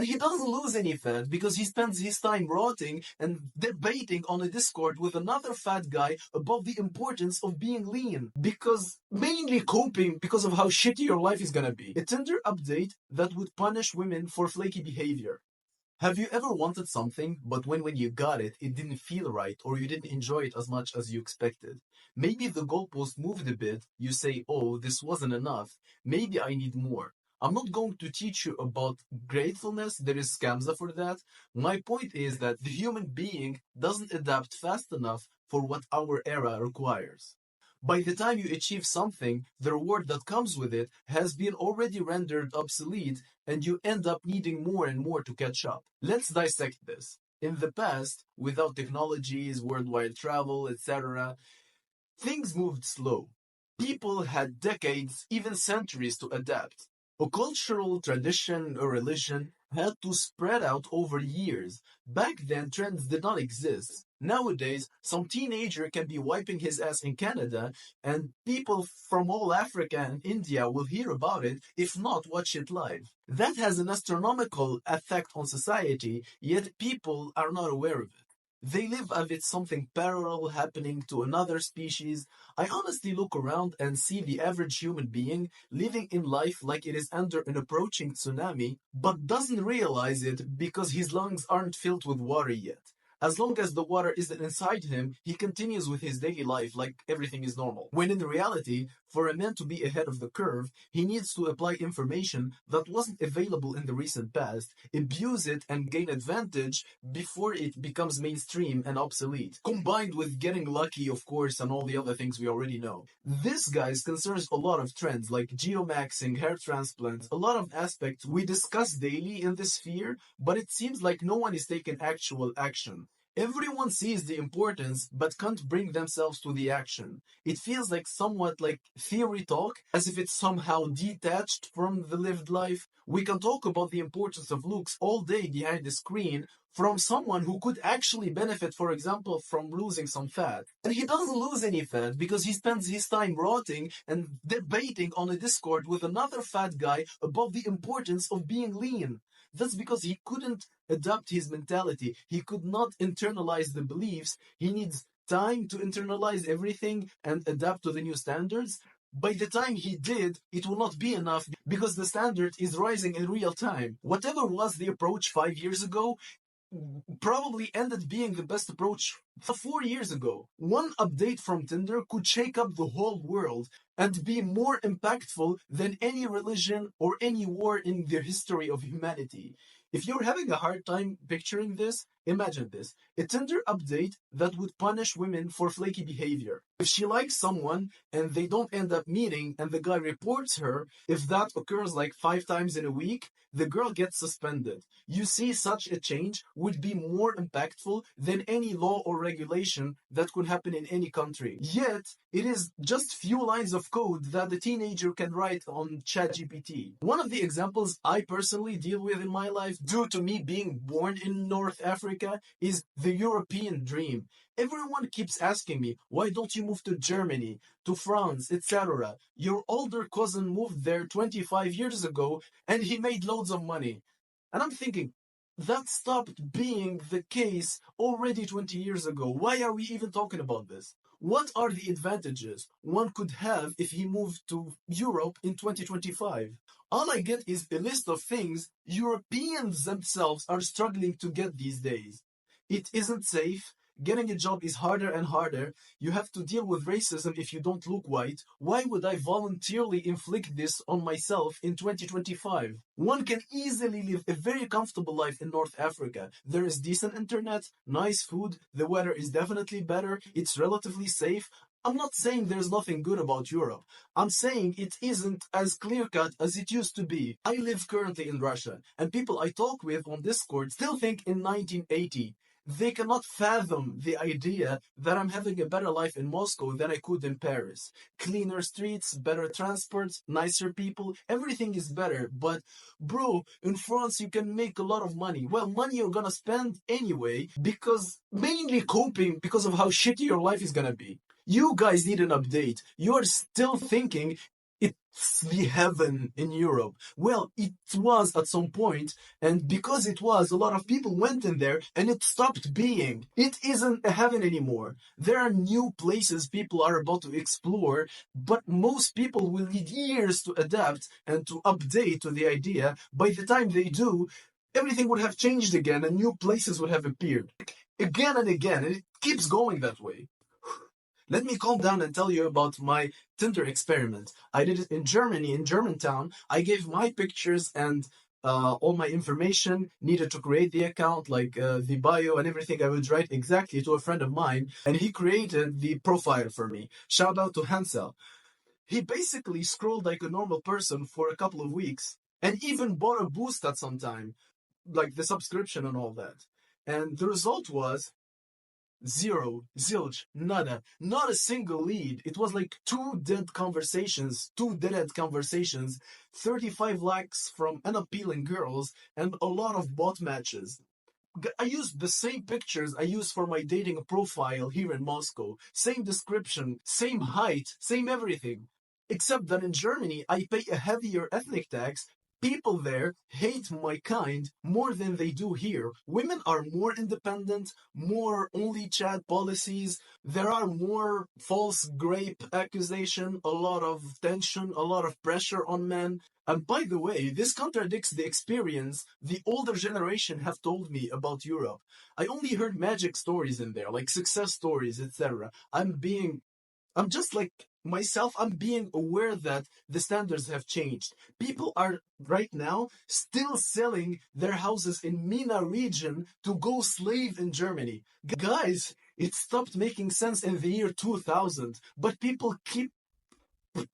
And he doesn't lose any fat because he spends his time rotting and debating on a Discord with another fat guy about the importance of being lean. Because mainly coping because of how shitty your life is gonna be. A Tinder update that would punish women for flaky behavior. Have you ever wanted something, but when you got it, it didn't feel right or you didn't enjoy it as much as you expected? Maybe the goalpost moved a bit, you say, oh, this wasn't enough, maybe I need more. I'm not going to teach you about gratefulness, there is scamza for that. My point is that the human being doesn't adapt fast enough for what our era requires. By the time you achieve something, the reward that comes with it has been already rendered obsolete and you end up needing more and more to catch up. Let's dissect this. In the past, without technologies, worldwide travel, etc., things moved slow. People had decades, even centuries to adapt. A cultural tradition or religion had to spread out over years. Back then, trends did not exist. Nowadays, some teenager can be wiping his ass in Canada, and people from all Africa and India will hear about it, if not watch it live. That has an astronomical effect on society, yet people are not aware of it. They live as if it's something parallel happening to another species. I honestly look around and see the average human being living in life like it is under an approaching tsunami, but doesn't realize it because his lungs aren't filled with water yet. As long as the water isn't inside him, he continues with his daily life like everything is normal. When in reality, for a man to be ahead of the curve, he needs to apply information that wasn't available in the recent past, abuse it and gain advantage before it becomes mainstream and obsolete. Combined with getting lucky, of course, and all the other things we already know. This, guys, concerns a lot of trends like geomaxing, hair transplants, a lot of aspects we discuss daily in this sphere, but it seems like no one is taking actual action. Everyone sees the importance but can't bring themselves to the action. It feels like somewhat like theory talk, as if it's somehow detached from the lived life. We can talk about the importance of looks all day behind the screen from someone who could actually benefit, for example, from losing some fat. And he doesn't lose any fat because he spends his time rotting and debating on a Discord with another fat guy about the importance of being lean. That's because he couldn't adapt his mentality. He could not internalize the beliefs. He needs time to internalize everything and adapt to the new standards. By the time he did, it will not be enough because the standard is rising in real time. Whatever was the approach 5 years ago, probably ended being the best approach 4 years ago. One update from Tinder could shake up the whole world and be more impactful than any religion or any war in the history of humanity. If you're having a hard time picturing this, imagine this. A Tinder update that would punish women for flaky behavior. If she likes someone and they don't end up meeting and the guy reports her, if that occurs like 5 times in a week, the girl gets suspended. You see, such a change would be more impactful than any law or regulation that could happen in any country. Yet, it is just few lines of code that a teenager can write on ChatGPT. One of the examples I personally deal with in my life, due to me being born in North Africa, is the European dream. Everyone keeps asking me, why don't you move to Germany, to France, etc.? Your older cousin moved there 25 years ago and he made loads of money. And I'm thinking, that stopped being the case already 20 years ago. Why are we even talking about this? What are the advantages one could have if he moved to Europe in 2025? All I get is a list of things Europeans themselves are struggling to get these days. It isn't safe. Getting a job is harder and harder. You have to deal with racism if you don't look white. Why would I voluntarily inflict this on myself in 2025? One can easily live a very comfortable life in North Africa. There is decent internet, nice food, the weather is definitely better, it's relatively safe. I'm not saying there's nothing good about Europe. I'm saying it isn't as clear-cut as it used to be. I live currently in Russia, and people I talk with on Discord still think in 1980. They cannot fathom the idea that I'm having a better life in Moscow than I could in Paris. Cleaner streets, better transports, nicer people, everything is better. But bro, in France you can make a lot of money. Well, money you're gonna spend anyway because mainly coping because of how shitty your life is gonna be. You guys need an update. You are still thinking it's the heaven in Europe. Well, it was at some point, and because it was, a lot of people went in there, and it stopped being. It isn't a heaven anymore. There are new places people are about to explore, but most people will need years to adapt and to update to the idea. By the time they do, everything would have changed again, and new places would have appeared. Again and again, and it keeps going that way. Let me calm down and tell you about my Tinder experiment. I did it in Germany, in Germantown. I gave my pictures and all my information needed to create the account, like the bio and everything I would write exactly to a friend of mine, and he created the profile for me. Shout out to Hansel. He basically scrolled like a normal person for a couple of weeks and even bought a boost at some time, like the subscription and all that. And the result was zero, zilch, nada, not a single lead. It was like two dead conversations, 35 likes from unappealing girls, and a lot of bot matches. I used the same pictures I used for my dating profile here in Moscow. Same description, same height, same everything. Except that in Germany, I pay a heavier ethnic tax. People there hate my kind more than they do here. Women are more independent, more only chat policies. There are more false grape accusation, a lot of tension, a lot of pressure on men. And by the way, this contradicts the experience the older generation have told me about Europe. I only heard magic stories in there, like success stories, etc. I'm just like myself, I'm being aware that the standards have changed. People are right now still selling their houses in MENA region to go slave in Germany. Guys, it stopped making sense in the year 2000, but people keep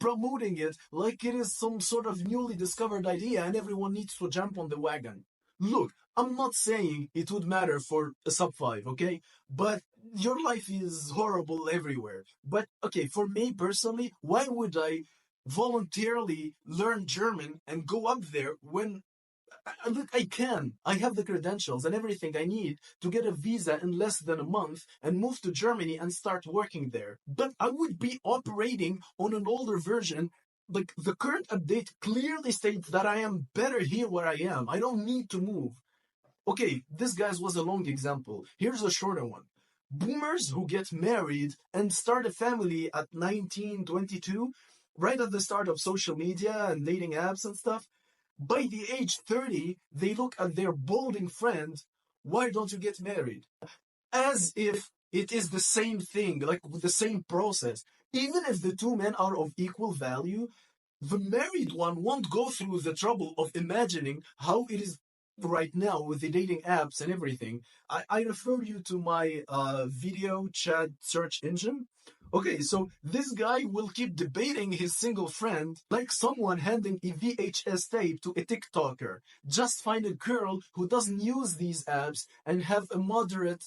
promoting it like it is some sort of newly discovered idea and everyone needs to jump on the wagon. Look, I'm not saying it would matter for a sub 5, okay? But your life is horrible everywhere. But okay, for me personally, why would I voluntarily learn German and go up there when look, I can. I have the credentials and everything I need to get a visa in less than a month and move to Germany and start working there. But I would be operating on an older version. Like the current update clearly states that I am better here where I am. I don't need to move. Okay, this guy's was a long example. Here's a shorter one. Boomers who get married and start a family at 19, 22, right at the start of social media and dating apps and stuff, by the age 30, they look at their balding friend, why don't you get married? As if it is the same thing, like with the same process. Even if the two men are of equal value, the married one won't go through the trouble of imagining how it is right now with the dating apps and everything. I refer you to my video chat search engine. Okay, so this guy will keep debating his single friend like someone handing a VHS tape to a TikToker. Just find a girl who doesn't use these apps and have a moderate,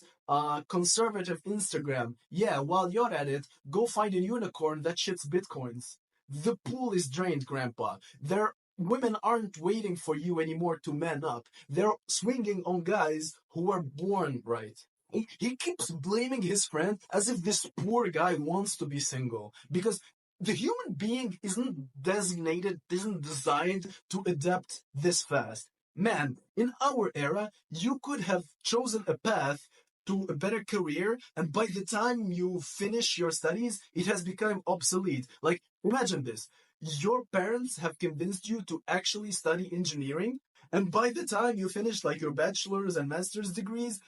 conservative Instagram. Yeah, while you're at it, go find a unicorn that shits bitcoins. The pool is drained, Grandpa. Women aren't waiting for you anymore to man up. They're swinging on guys who are born right. He keeps blaming his friend as if this poor guy wants to be single. Because the human being isn't designed to adapt this fast. Man, in our era, you could have chosen a path to a better career, and by the time you finish your studies, it has become obsolete. Like, imagine this. Your parents have convinced you to actually study engineering, and by the time you finish like your bachelor's and master's degrees,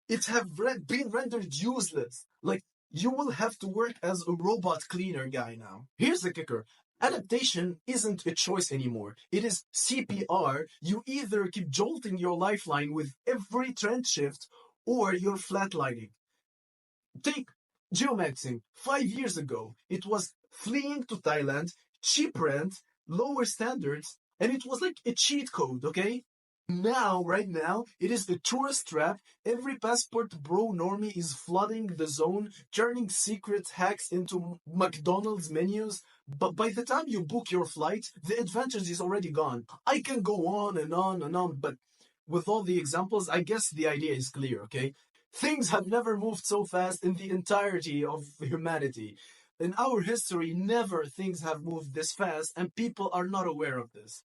it have been rendered useless. Like, you will have to work as a robot cleaner guy now. Here's the kicker. Adaptation isn't a choice anymore. It is CPR. You either keep jolting your lifeline with every trend shift or you're flatlining. Take geomaxing. 5 years ago, it was fleeing to Thailand, cheap rent, lower standards, and it was like a cheat code, okay? Now, right now, it is a tourist trap. Every passport bro normie is flooding the zone, turning secret hacks into McDonald's menus. But by the time you book your flight, the advantage is already gone. I can go on and on and on, but with all the examples, I guess the idea is clear, okay? Things have never moved so fast in the entirety of humanity. In our history, never things have moved this fast, and people are not aware of this.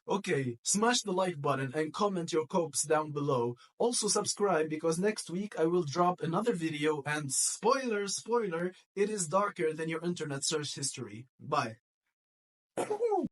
Okay, smash the like button and comment your copes down below. Also subscribe, because next week I will drop another video, and spoiler, it is darker than your internet search history. Bye.